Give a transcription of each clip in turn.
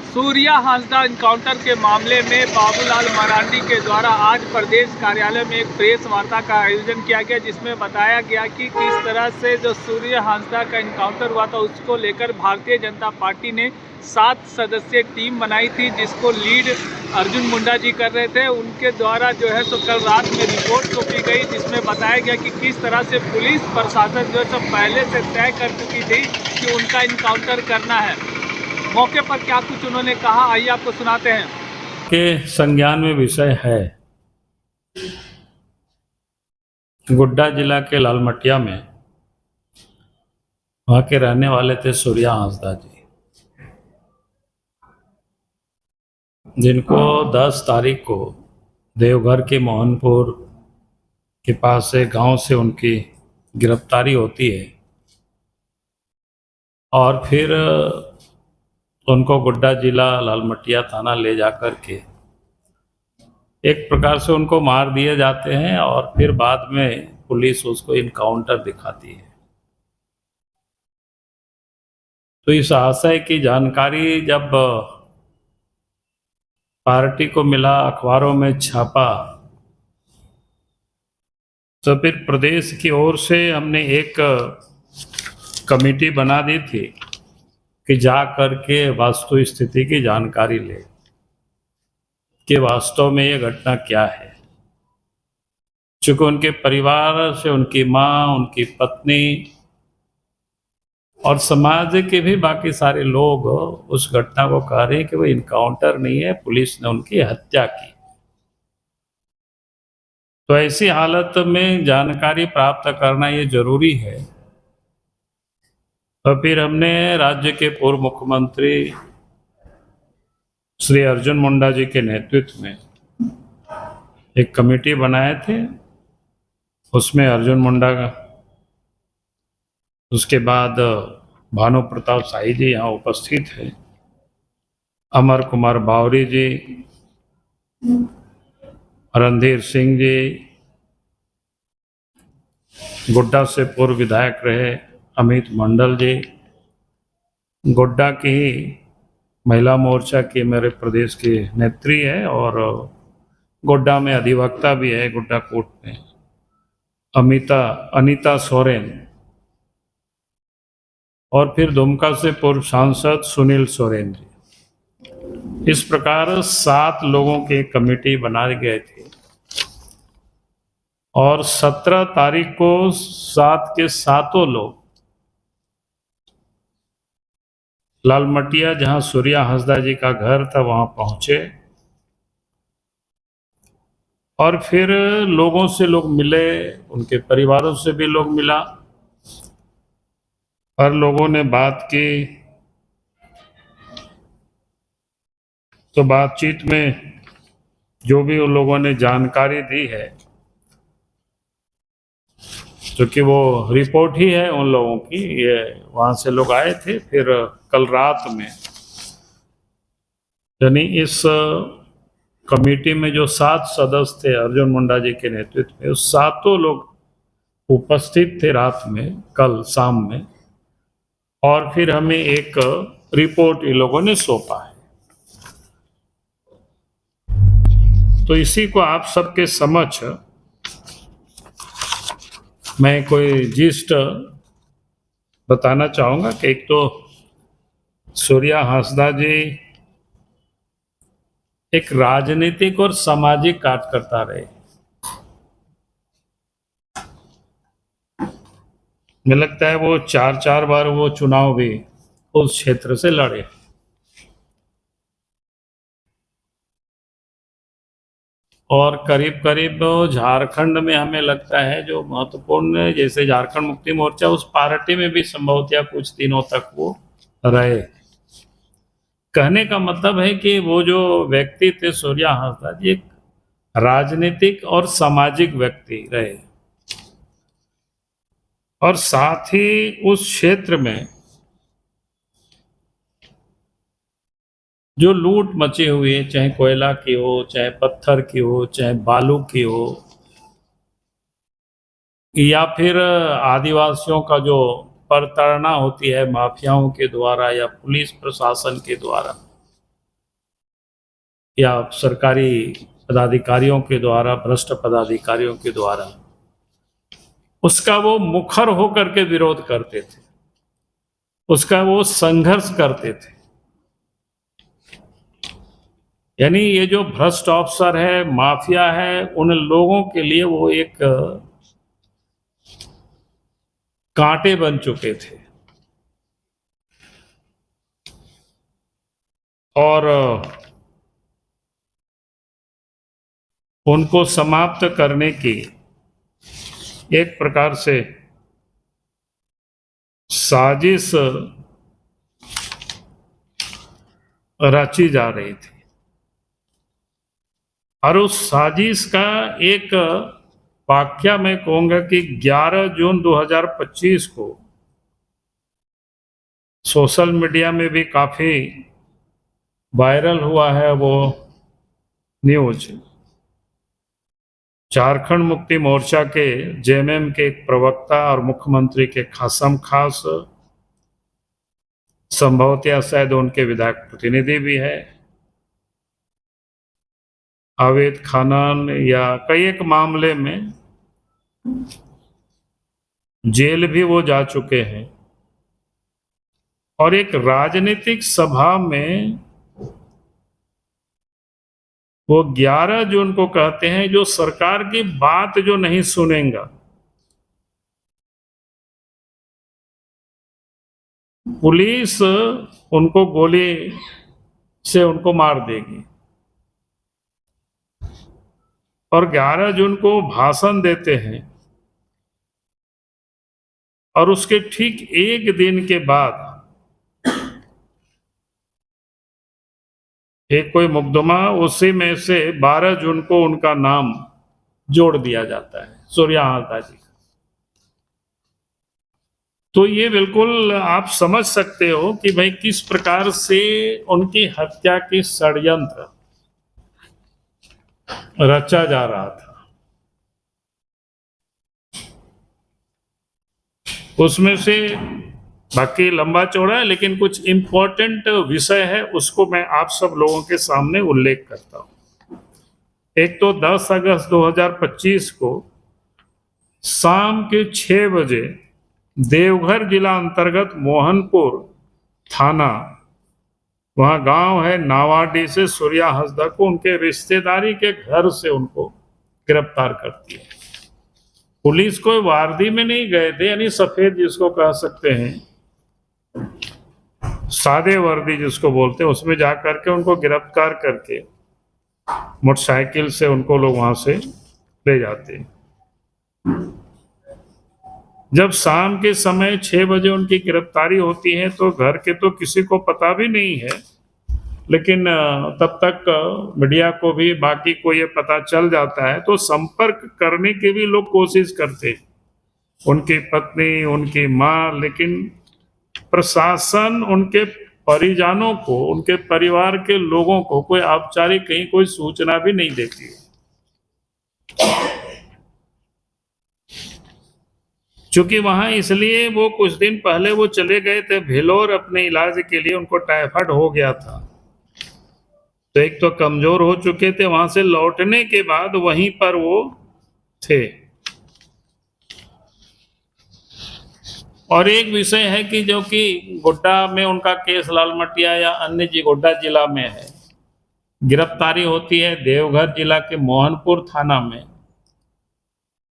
Surya Hansda encounter के मामले में बाबूलाल मरांडी के द्वारा आज प्रदेश कार्यालय में एक प्रेस वार्ता का आयोजन किया गया, जिसमें बताया गया कि किस तरह से जो सूर्या हांसदा का एनकाउंटर हुआ था उसको लेकर भारतीय जनता पार्टी ने 7 सदस्यीय टीम बनाई थी, जिसको लीड अर्जुन मुंडा जी कर रहे थे। उनके द्वारा जो है तो कल रात में रिपोर्ट सौंपी गई, जिसमें बताया गया कि किस तरह से पुलिस प्रशासन जो है पहले से तय कर चुकी थी कि उनका एनकाउंटर करना है। मौके पर क्या कुछ उन्होंने कहा, आइए आपको सुनाते हैं। के संज्ञान में विषय है गोड्डा जिला के लालमटिया में वहां के रहने वाले थे सूर्या हांसदा जी, जिनको 10 तारीख को देवघर के मोहनपुर के पास से गांव से उनकी गिरफ्तारी होती है और फिर उनको गोड्डा जिला लालमटिया थाना ले जाकर के एक प्रकार से उनको मार दिए जाते हैं और फिर बाद में पुलिस उसको इनकाउंटर दिखाती है। तो इस आशय की जानकारी जब पार्टी को मिला, अखबारों में छापा, तो फिर प्रदेश की ओर से हमने एक कमेटी बना दी थी कि जा करके वास्तु स्थिति की जानकारी ले कि वास्तव में ये घटना क्या है। चूंकि उनके परिवार से उनकी माँ, उनकी पत्नी और समाज के भी बाकी सारे लोग उस घटना को कह रहे हैं कि वो इनकाउंटर नहीं है, पुलिस ने उनकी हत्या की। तो ऐसी हालत में जानकारी प्राप्त करना ये जरूरी है। तो फिर हमने राज्य के पूर्व मुख्यमंत्री श्री अर्जुन मुंडा जी के नेतृत्व में एक कमेटी बनाए थे। उसमें अर्जुन मुंडा का, उसके बाद भानु प्रताप शाही जी यहाँ उपस्थित है, अमर कुमार बावरी जी, रणधीर सिंह जी, गोड्डा से पूर्व विधायक रहे अमित मंडल जी, गोड्डा की महिला मोर्चा की मेरे प्रदेश की नेत्री है और गोड्डा में अधिवक्ता भी है, गोड्डा कोर्ट में अनीता सोरेन, और फिर दुमका से पूर्व सांसद सुनील सोरेन जी। इस प्रकार 7 लोगों की कमेटी बनाए गए थे और 17 तारीख को 7 के 7 लोग लालमटिया, जहां सूर्या हांसदा जी का घर था, वहां पहुंचे और फिर लोगों से लोग मिले, उनके परिवारों से भी लोग मिला, हर लोगों ने बात की। तो बातचीत में जो भी उन लोगों ने जानकारी दी है, क्योंकि वो रिपोर्ट ही है उन लोगों की, ये वहां से लोग आए थे। फिर कल रात में यानी इस कमेटी में जो 7 सदस्य थे अर्जुन मुंडा जी के नेतृत्व में, उस 7 लोग उपस्थित थे रात में, कल शाम में, और फिर हमें एक रिपोर्ट इन लोगों ने सौंपा है। तो इसी को आप सबके समक्ष मैं कोई जिस्ट बताना चाहूँगा कि एक तो सूर्या हांसदा जी एक राजनीतिक और सामाजिक कार्यकर्ता रहे। मुझे लगता है वो 4 बार वो चुनाव भी उस क्षेत्र से लड़े और करीब करीब झारखंड में हमें लगता है जो महत्वपूर्ण, जैसे झारखंड मुक्ति मोर्चा, उस पार्टी में भी संभवतः कुछ दिनों तक वो रहे। कहने का मतलब है कि वो जो व्यक्ति थे सूर्या हांसदा जी, एक राजनीतिक और सामाजिक व्यक्ति रहे और साथ ही उस क्षेत्र में जो लूट मची हुई है, चाहे कोयला की हो, चाहे पत्थर की हो, चाहे बालू की हो, या फिर आदिवासियों का जो प्रताड़ना होती है माफियाओं के द्वारा या पुलिस प्रशासन के द्वारा, या सरकारी पदाधिकारियों के द्वारा, भ्रष्ट पदाधिकारियों के द्वारा, उसका वो मुखर होकर के विरोध करते थे, उसका वो संघर्ष करते थे। यानी ये जो भ्रष्ट अफसर है, माफिया है, उन लोगों के लिए वो एक कांटे बन चुके थे। और उनको समाप्त करने की एक प्रकार से साजिश रची जा रही थी। और उस साजिश का एक वाकया मैं कहूंगा कि 11 जून 2025 को सोशल मीडिया में भी काफी वायरल हुआ है वो न्यूज। झारखंड मुक्ति मोर्चा के जेएमएम के एक प्रवक्ता और मुख्यमंत्री के खासम खास, संभवतः शायद उनके विधायक प्रतिनिधि भी है, अवैध खनन या कई एक मामले में जेल भी वो जा चुके हैं। और एक राजनीतिक सभा में वो 11 जून को कहते हैं जो सरकार की बात जो नहीं सुनेगा, पुलिस उनको गोली से उनको मार देगी। और 11 जून को भाषण देते हैं और उसके ठीक एक दिन के बाद एक कोई मुकदमा, उसी में से 12 जून को उनका नाम जोड़ दिया जाता है, सूर्या हांसदा जी का। तो ये बिल्कुल आप समझ सकते हो कि भाई किस प्रकार से उनकी हत्या की षड्यंत्र रचा जा रहा था। उसमें से बाकी लंबा चौड़ा है, लेकिन कुछ इंपॉर्टेंट विषय है, उसको मैं आप सब लोगों के सामने उल्लेख करता हूं। एक तो 10 अगस्त 2025 को शाम के 6 बजे देवघर जिला अंतर्गत मोहनपुर थाना, वहां गांव है नावाडी से, सूर्या हांसदा को उनके रिश्तेदारी के घर से उनको गिरफ्तार करती है। पुलिस कोई वार्दी में नहीं गए थे, यानी सफेद जिसको कह सकते हैं, सादे वर्दी जिसको बोलते हैं, उसमें जाकर के उनको गिरफ्तार करके मोटरसाइकिल से उनको लोग वहां से ले जाते हैं। जब शाम के समय 6 बजे उनकी गिरफ्तारी होती है तो घर के तो किसी को पता भी नहीं है, लेकिन तब तक मीडिया को भी, बाकी को ये पता चल जाता है, तो संपर्क करने की भी लोग कोशिश करते, उनकी पत्नी, उनकी माँ, लेकिन प्रशासन उनके परिजनों को, उनके परिवार के लोगों को कोई औपचारिक कहीं कोई सूचना भी नहीं देती है। चूंकि वहां इसलिए वो कुछ दिन पहले वो चले गए थे भेलोर अपने इलाज के लिए, उनको टाइफाइड हो गया था, तो एक तो कमजोर हो चुके थे, वहां से लौटने के बाद वहीं पर वो थे। और एक विषय है कि जो कि गोड्डा में उनका केस लालमटिया या अन्य गोड्डा जिला में है, गिरफ्तारी होती है देवघर जिला के मोहनपुर थाना में।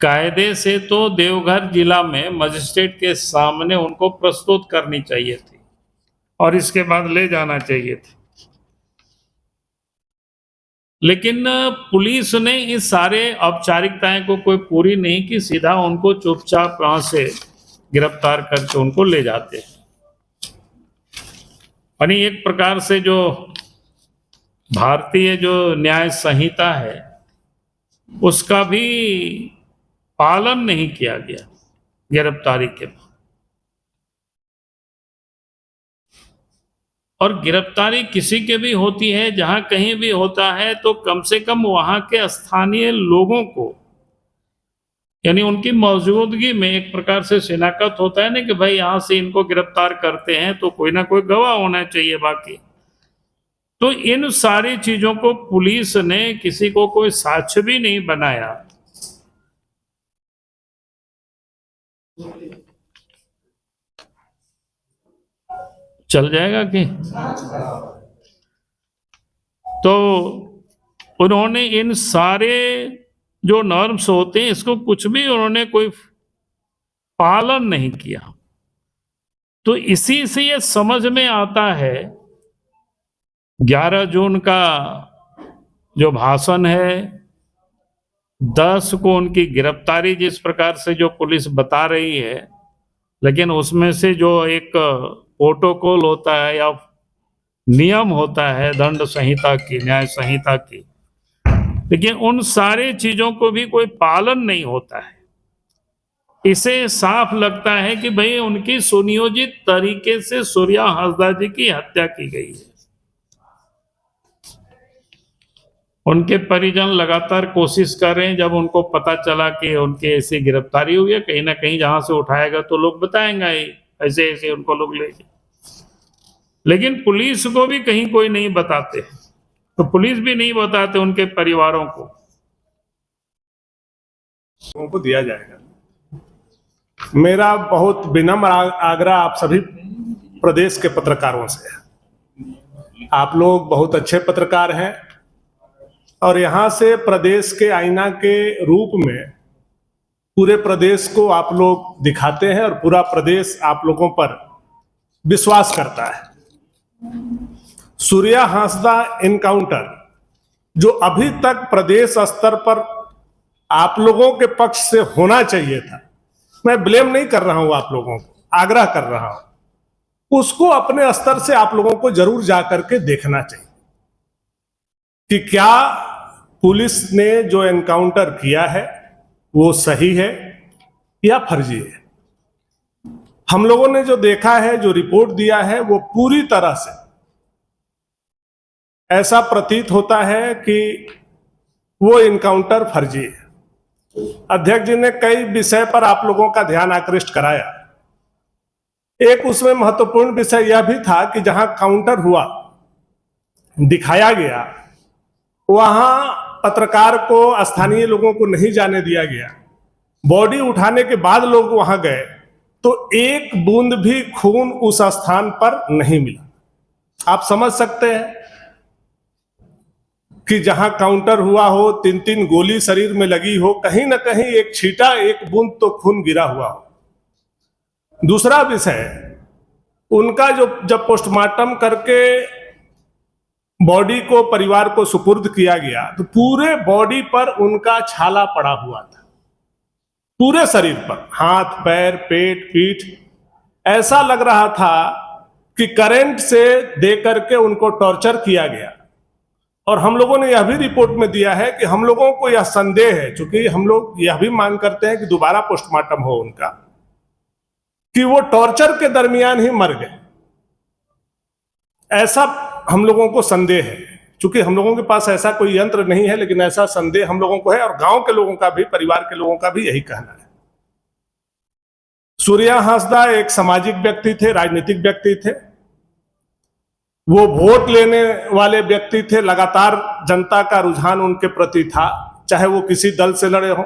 कायदे से तो देवघर जिला में मजिस्ट्रेट के सामने उनको प्रस्तुत करनी चाहिए थी और इसके बाद ले जाना चाहिए थी, लेकिन पुलिस ने इस सारे औपचारिकताएं को कोई पूरी नहीं की, सीधा उनको चुपचाप वहां से गिरफ्तार करके उनको ले जाते हैं। यानी एक प्रकार से जो भारतीय जो न्याय संहिता है उसका भी पालन नहीं किया गया गिरफ्तारी के बाद। और गिरफ्तारी किसी के भी होती है, जहां कहीं भी होता है, तो कम से कम वहां के स्थानीय लोगों को, यानी उनकी मौजूदगी में एक प्रकार से शिनाख्त होता है ना कि भाई यहां से इनको गिरफ्तार करते हैं तो कोई ना कोई गवाह होना चाहिए। बाकी तो इन सारी चीजों को पुलिस ने किसी को कोई साक्ष्य भी नहीं बनाया, चल जाएगा कि? तो उन्होंने इन सारे जो नॉर्म्स होते हैं इसको कुछ भी उन्होंने कोई पालन नहीं किया। तो इसी से ये समझ में आता है 11 जून का जो भाषण है, 10 को उनकी गिरफ्तारी जिस प्रकार से जो पुलिस बता रही है, लेकिन उसमें से जो एक प्रोटोकॉल होता है या नियम होता है दंड संहिता की, न्याय संहिता की, लेकिन उन सारे चीजों को भी कोई पालन नहीं होता है। इसे साफ लगता है कि भाई उनकी सुनियोजित तरीके से सूर्या हांसदा जी की हत्या की गई है। उनके परिजन लगातार कोशिश कर रहे हैं, जब उनको पता चला कि उनकी ऐसी गिरफ्तारी हुई है, कहीं ना कहीं जहां से उठाएगा तो लोग बताएंगे ऐसे ऐसे उनको लोग ले गए, लेकिन पुलिस को भी कहीं कोई नहीं बताते, तो पुलिस भी नहीं बताते उनके परिवारों को दिया जाएगा। मेरा बहुत विनम्र आग्रह आप सभी प्रदेश के पत्रकारों से है। आप लोग बहुत अच्छे पत्रकार हैं और यहाँ से प्रदेश के आईना के रूप में पूरे प्रदेश को आप लोग दिखाते हैं और पूरा प्रदेश आप लोगों पर विश्वास करता है। सूर्या हांसदा इनकाउंटर जो अभी तक प्रदेश स्तर पर आप लोगों के पक्ष से होना चाहिए था, मैं ब्लेम नहीं कर रहा हूं, आप लोगों को आग्रह कर रहा हूं, उसको अपने स्तर से आप लोगों को जरूर जाकर के देखना चाहिए कि क्या पुलिस ने जो एनकाउंटर किया है वो सही है या फर्जी है। हम लोगों ने जो देखा है, जो रिपोर्ट दिया है, वो पूरी तरह से ऐसा प्रतीत होता है कि वो इनकाउंटर फर्जी है। अध्यक्ष जी ने कई विषय पर आप लोगों का ध्यान आकृष्ट कराया। एक उसमें महत्वपूर्ण विषय यह भी था कि जहां काउंटर हुआ दिखाया गया, वहां पत्रकार को, स्थानीय लोगों को नहीं जाने दिया गया। बॉडी उठाने के बाद लोग वहां गए तो एक बूंद भी खून उस स्थान पर नहीं मिला। आप समझ सकते हैं कि जहां काउंटर हुआ हो, 3-3 गोली शरीर में लगी हो, कहीं ना कहीं एक छींटा, एक बूंद तो खून गिरा हुआ हो। दूसरा विषय, उनका जो जब पोस्टमार्टम करके बॉडी को परिवार को सुपुर्द किया गया तो पूरे बॉडी पर उनका छाला पड़ा हुआ था, पूरे शरीर पर, हाथ, पैर, पेट, पीठ। ऐसा लग रहा था कि करंट से दे करके उनको टॉर्चर किया गया। और हम लोगों ने यह भी रिपोर्ट में दिया है कि हम लोगों को यह संदेह है, चूंकि हम लोग यह भी मांग करते हैं कि दोबारा पोस्टमार्टम हो उनका, कि वो टॉर्चर के दरमियान ही मर गए। ऐसा हम लोगों को संदेह है, चूंकि हम लोगों के पास ऐसा कोई यंत्र नहीं है, लेकिन ऐसा संदेह हम लोगों को है और गांव के लोगों का भी, परिवार के लोगों का भी यही कहना है। सूर्या हांसदा एक सामाजिक व्यक्ति थे, राजनीतिक व्यक्ति थे, वो वोट लेने वाले व्यक्ति थे। लगातार जनता का रुझान उनके प्रति था, चाहे वो किसी दल से लड़े हों।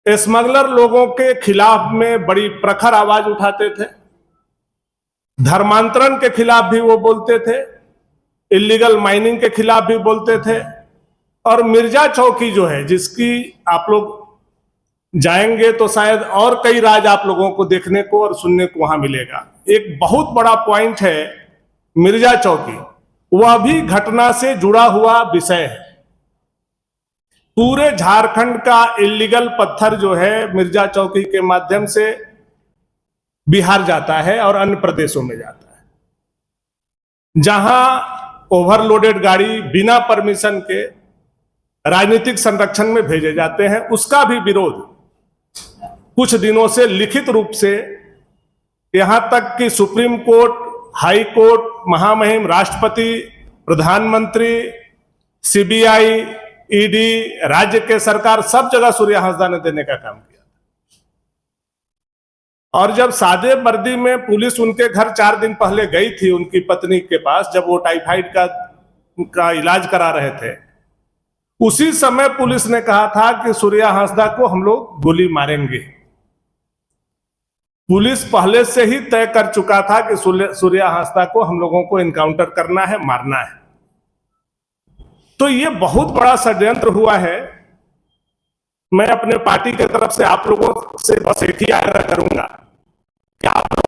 स्मगलर लोगों के खिलाफ में बड़ी प्रखर आवाज उठाते थे, धर्मांतरण के खिलाफ भी वो बोलते थे, इलीगल माइनिंग के खिलाफ भी बोलते थे। और मिर्जा चौकी जो है, जिसकी आप लोग जाएंगे तो शायद और कई राज आप लोगों को देखने को और सुनने को वहां मिलेगा। एक बहुत बड़ा पॉइंट है मिर्जा चौकी, वह भी घटना से जुड़ा हुआ विषय है। पूरे झारखंड का इलीगल पत्थर जो है मिर्जा चौकी के माध्यम से बिहार जाता है और अन्य प्रदेशों में जाता है। जहां ओवरलोडेड गाड़ी बिना परमिशन के राजनीतिक संरक्षण में भेजे जाते हैं, उसका भी विरोध कुछ दिनों से लिखित रूप से, यहां तक कि सुप्रीम कोर्ट, हाई कोर्ट, महामहिम राष्ट्रपति, प्रधानमंत्री, सीबीआई, ईडी, राज्य के सरकार, सब जगह सूर्या हांसदा ने देने का काम किया। और जब सादे वर्दी में पुलिस उनके घर 4 दिन पहले गई थी उनकी पत्नी के पास, जब वो टाइफाइड का इलाज करा रहे थे, उसी समय पुलिस ने कहा था कि सूर्या हांसदा को हम लोग गोली मारेंगे। पुलिस पहले से ही तय कर चुका था कि सूर्या हांसदा को हम लोगों को एनकाउंटर करना है, मारना है। तो ये बहुत बड़ा षड्यंत्र हुआ है। मैं अपने पार्टी की तरफ से आप लोगों से बस एक ही आग्रह करूंगा कि आप लोग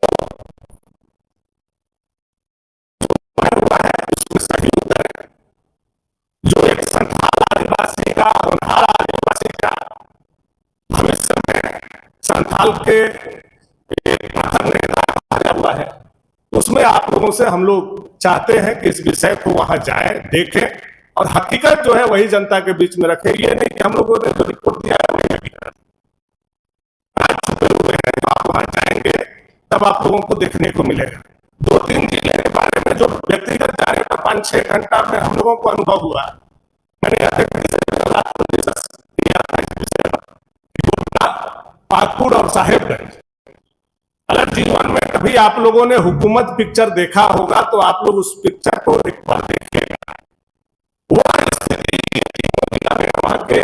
हुआ है उसमें सहयोग करें। जो एक संथाल आदिवासी का होनहार आदिवासी का भविष्य में संथाल के एक प्रखर नेता आया हुआ है, उसमें आप लोगों से हम लोग चाहते हैं कि इस विषय को वहां जाए, देखें और हकीकत जो है वही जनता के बीच में रखे। ये नहीं कि हम लोगों ने जो रिपोर्ट दिया है वही हकीकत आज छुपे हुए हैं। तो आप वहां जाएंगे तब आप लोगों को देखने को मिलेगा। 2-3 जिले के बारे में जो व्यक्तिगत जाने का 5-6 घंटा में हम लोगों को अनुभव हुआ, मैंने पाकुड़ और साहेबगंज। अगर जीवन में कभी आप लोगों ने हुकूमत पिक्चर देखा होगा तो आप लोग उस पिक्चर को एक बार देखिएगा। वह स्थिति वहां के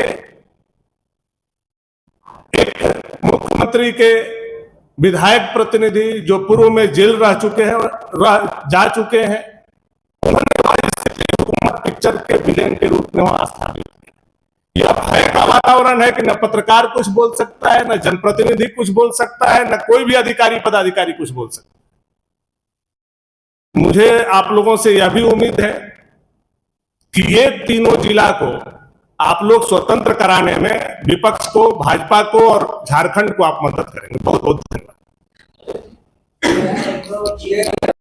एक मुख्यमंत्री के विधायक प्रतिनिधि जो पूर्व में जेल जा चुके हैं, उन्होंने वह स्थिति हुकूमत पिक्चर के विलेन के रूप में वहां स्थापित किया। यह भय का वातावरण है कि न पत्रकार कुछ बोल सकता है, न जनप्रतिनिधि कुछ बोल सकता है, न कोई भी अधिकारी पदाधिकारी कुछ बोल सकता है। मुझे आप लोगों से यह भी उम्मीद है कि ये तीनों जिला को आप लोग स्वतंत्र कराने में विपक्ष को, भाजपा को और झारखंड को आप मदद करेंगे। बहुत बहुत धन्यवाद।